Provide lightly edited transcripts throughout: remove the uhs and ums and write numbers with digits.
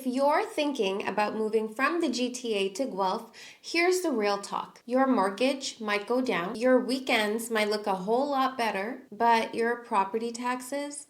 If you're thinking about moving from the GTA to Guelph, here's the real talk. Your mortgage might go down, your weekends might look a whole lot better, but your property taxes,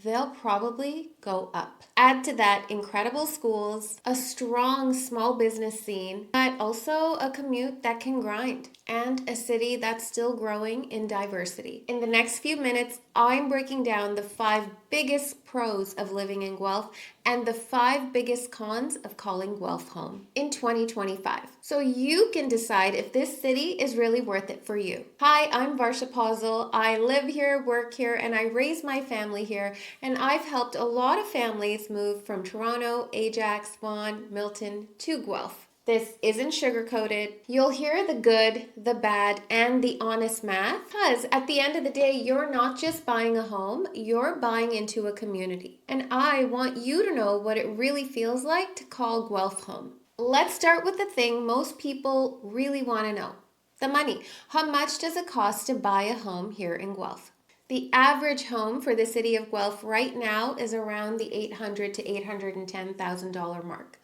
they'll probably go up. Add to that incredible schools, a strong small business scene, but also a commute that can grind, and a city that's still growing in diversity. In the next few minutes, I'm breaking down the 5 biggest pros of living in Guelph and the 5 biggest cons of calling Guelph home in 2025. So you can decide if this city is really worth it for you. Hi, I'm Varsha Pazel. I live here, work here, and I raise my family here. And I've helped a lot of families move from Toronto, Ajax, Vaughan, Milton to Guelph. This isn't sugar-coated. You'll hear the good, the bad, and the honest math, because at the end of the day, you're not just buying a home, you're buying into a community. And I want you to know what it really feels like to call Guelph home. Let's start with the thing most people really want to know: the money. How much does it cost to buy a home here in Guelph? The average home for the city of Guelph right now is around the $800,000 to $810,000 mark,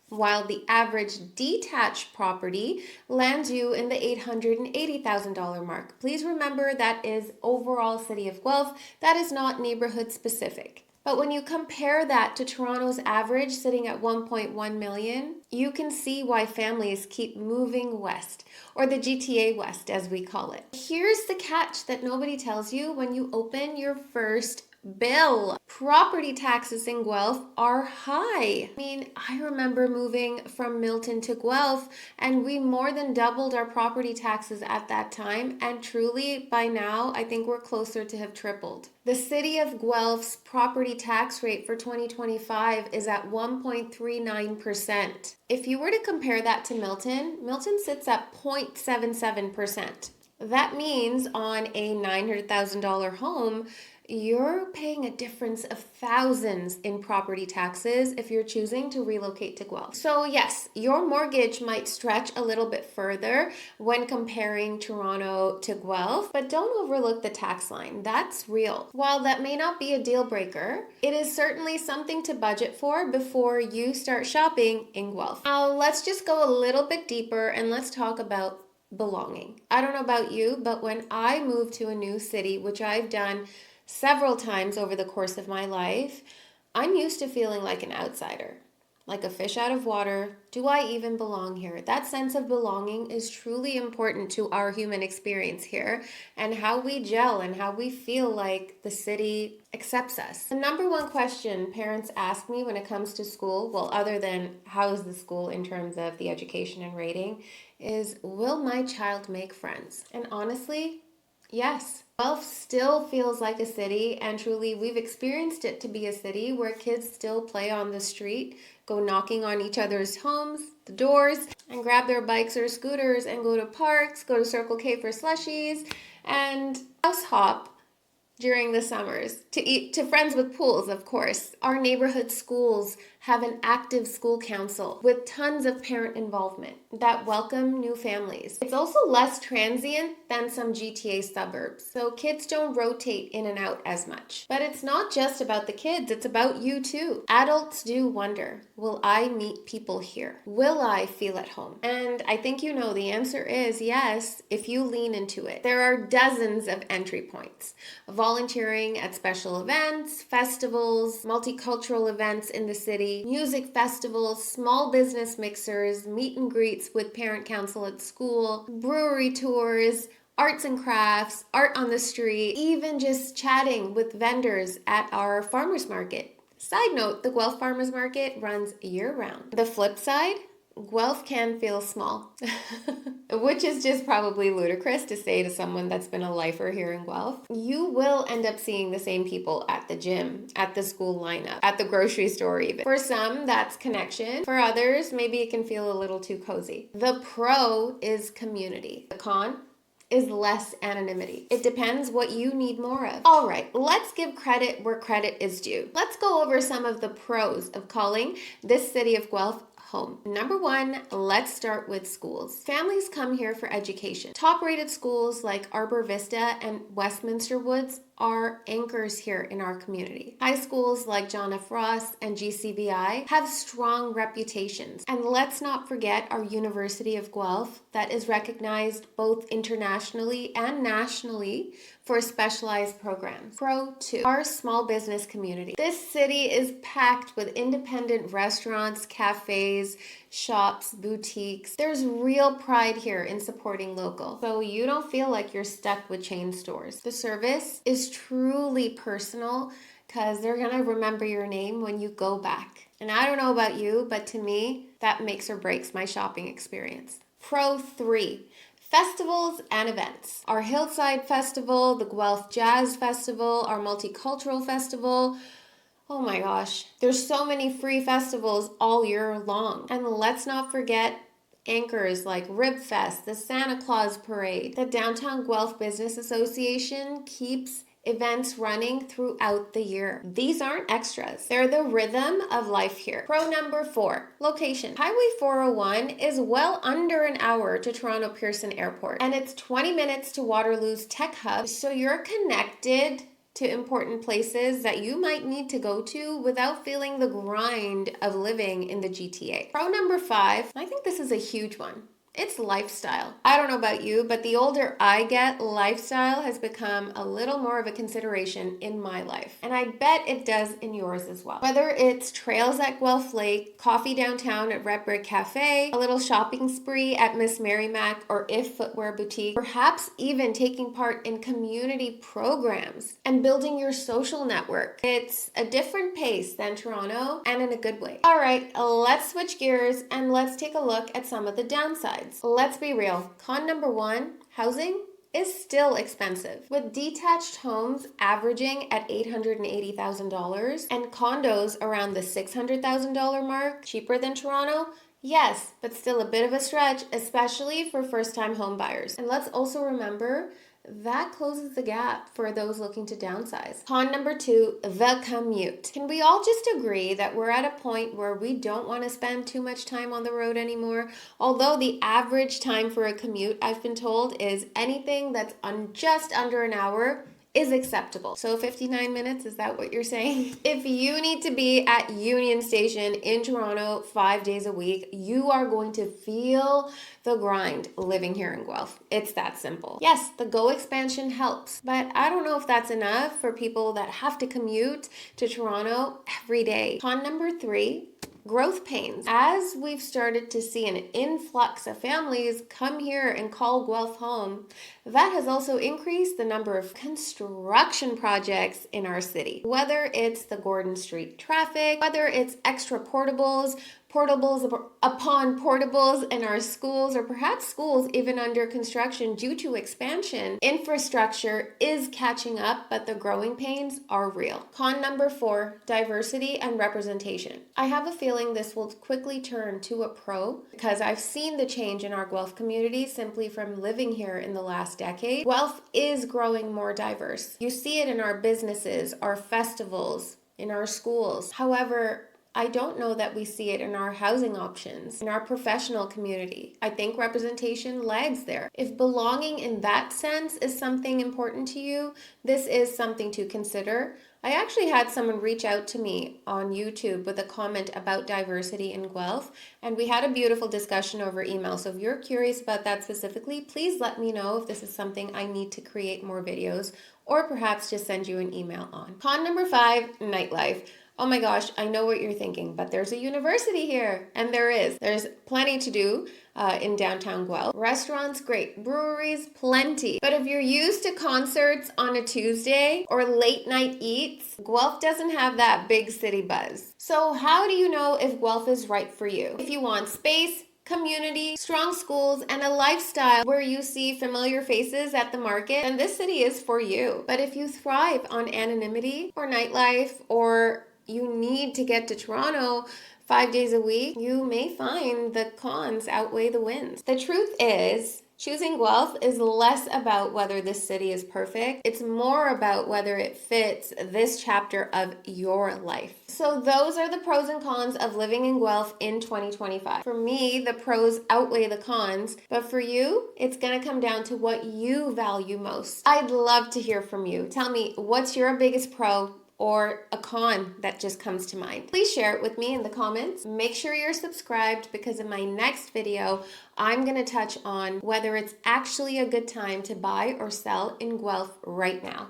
while the average detached property lands you in the $880,000 mark. Please remember that is overall city of Guelph. That is not neighborhood specific. But when you compare that to Toronto's average sitting at 1.1 million, you can see why families keep moving west, or the GTA West as we call it. Here's the catch that nobody tells you when you open your first bill. Property taxes in Guelph are high. I remember moving from Milton to Guelph, and we more than doubled our property taxes at that time, and truly by now I think we're closer to have tripled. The city of Guelph's property tax rate for 2025 is at 1.39%. If you were to compare that to Milton, Milton sits at 0.77%. That means on a $900,000 home, you're paying a difference of thousands in property taxes if you're choosing to relocate to Guelph. So yes, your mortgage might stretch a little bit further when comparing Toronto to Guelph, but don't overlook the tax line. That's real. While that may not be a deal breaker, it is certainly something to budget for before you start shopping in Guelph. Now let's just go a little bit deeper and let's talk about belonging. I don't know about you, but when I moved to a new city, which I've done several times over the course of my life, I'm used to feeling like an outsider, like a fish out of water. Do I even belong here? That sense of belonging is truly important to our human experience here and how we gel and how we feel like the city accepts us. The number one question parents ask me when it comes to school, well, other than how is the school in terms of the education and rating, is will my child make friends? And honestly, yes. Guelph still feels like a city, and truly we've experienced it to be a city where kids still play on the street, go knocking on each other's homes, the doors, and grab their bikes or scooters and go to parks, go to Circle K for slushies, and house hop during the summers to friends with pools, of course. Our neighborhood schools have an active school council with tons of parent involvement that welcome new families. It's also less transient than some GTA suburbs, so kids don't rotate in and out as much. But it's not just about the kids, it's about you too. Adults do wonder, will I meet people here? Will I feel at home? And I think you know the answer is yes, if you lean into it. There are dozens of entry points. Volunteering at special events, festivals, multicultural events in the city, music festivals, small business mixers, meet and greets with parent council at school, brewery tours, arts and crafts, art on the street, even just chatting with vendors at our farmers market. Side note, the Guelph Farmers Market runs year-round. The flip side, Guelph can feel small, which is just probably ludicrous to say to someone that's been a lifer here in Guelph. You will end up seeing the same people at the gym, at the school lineup, at the grocery store even. For some, that's connection. For others, maybe it can feel a little too cozy. The pro is community. The con is less anonymity. It depends what you need more of. All right, let's give credit where credit is due. Let's go over some of the pros of calling this city of Guelph home. Number one, let's start with schools. Families come here for education. Top-rated schools like Arbor Vista and Westminster Woods are anchors here in our community. High schools like John F. Ross and GCVI have strong reputations. And let's not forget our University of Guelph that is recognized both internationally and nationally for specialized programs. Pro 2, our small business community. This city is packed with independent restaurants, cafes, shops, boutiques. There's real pride here in supporting local, so you don't feel like you're stuck with chain stores. The service is truly personal because they're gonna remember your name when you go back. And I don't know about you, but to me, that makes or breaks my shopping experience. Pro 3, festivals and events. Our Hillside Festival, the Guelph Jazz Festival, our Multicultural Festival. Oh my gosh, there's so many free festivals all year long. And let's not forget anchors like Rib Fest, the Santa Claus Parade. The Downtown Guelph Business Association keeps events running throughout the year. These aren't extras. They're the rhythm of life here. Pro number 4, location. Highway 401 is well under an hour to Toronto Pearson Airport, and it's 20 minutes to Waterloo's Tech Hub, so you're connected to important places that you might need to go to without feeling the grind of living in the GTA. Pro number 5, I think this is a huge one. It's lifestyle. I don't know about you, but the older I get, lifestyle has become a little more of a consideration in my life. And I bet it does in yours as well. Whether it's trails at Guelph Lake, coffee downtown at Red Brick Cafe, a little shopping spree at Miss Mary Mac or If Footwear Boutique, perhaps even taking part in community programs and building your social network. It's a different pace than Toronto, and in a good way. All right, let's switch gears and let's take a look at some of the downsides. Let's be real. Con number 1, housing is still expensive, with detached homes averaging at $880,000 and condos around the $600,000 mark. Cheaper than Toronto? Yes, but still a bit of a stretch, especially for first-time home buyers. And let's also remember that closes the gap for those looking to downsize. Con number 2, the commute. Can we all just agree that we're at a point where we don't want to spend too much time on the road anymore? Although the average time for a commute, I've been told, is anything that's just under an hour is acceptable. So 59 minutes, is that what you're saying? If you need to be at Union Station in Toronto 5 days a week, you are going to feel the grind living here in Guelph. It's that simple. Yes, the GO expansion helps, but I don't know if that's enough for people that have to commute to Toronto every day. Con number 3, growth pains. As we've started to see an influx of families come here and call Guelph home, that has also increased the number of construction projects in our city. Whether it's the Gordon Street traffic, whether it's extra portables upon portables in our schools, or perhaps schools even under construction due to expansion, infrastructure is catching up, but the growing pains are real. Con number 4, diversity and representation. I have a feeling this will quickly turn to a pro because I've seen the change in our Guelph community simply from living here in the last decade. Guelph is growing more diverse. You see it in our businesses, our festivals, in our schools. However, I don't know that we see it in our housing options, in our professional community. I think representation lags there. If belonging in that sense is something important to you, this is something to consider. I actually had someone reach out to me on YouTube with a comment about diversity in Guelph, and we had a beautiful discussion over email. So if you're curious about that specifically, please let me know if this is something I need to create more videos, or perhaps just send you an email on. Con number 5, nightlife. Oh my gosh, I know what you're thinking, but there's a university here. And there is. There's plenty to do in downtown Guelph. Restaurants, great. Breweries, plenty. But if you're used to concerts on a Tuesday or late night eats, Guelph doesn't have that big city buzz. So how do you know if Guelph is right for you? If you want space, community, strong schools, and a lifestyle where you see familiar faces at the market, then this city is for you. But if you thrive on anonymity or nightlife, or you need to get to Toronto 5 days a week, you may find the cons outweigh the wins. The truth is, Choosing Guelph is less about whether this city is perfect. It's more about whether it fits this chapter of your life. So those are the pros and cons of living in Guelph in 2025. For me, the pros outweigh the cons, but for you, it's gonna come down to what you value most. I'd love to hear from you. Tell me, what's your biggest pro or a con that just comes to mind? Please share it with me in the comments. Make sure you're subscribed because in my next video, I'm gonna touch on whether it's actually a good time to buy or sell in Guelph right now.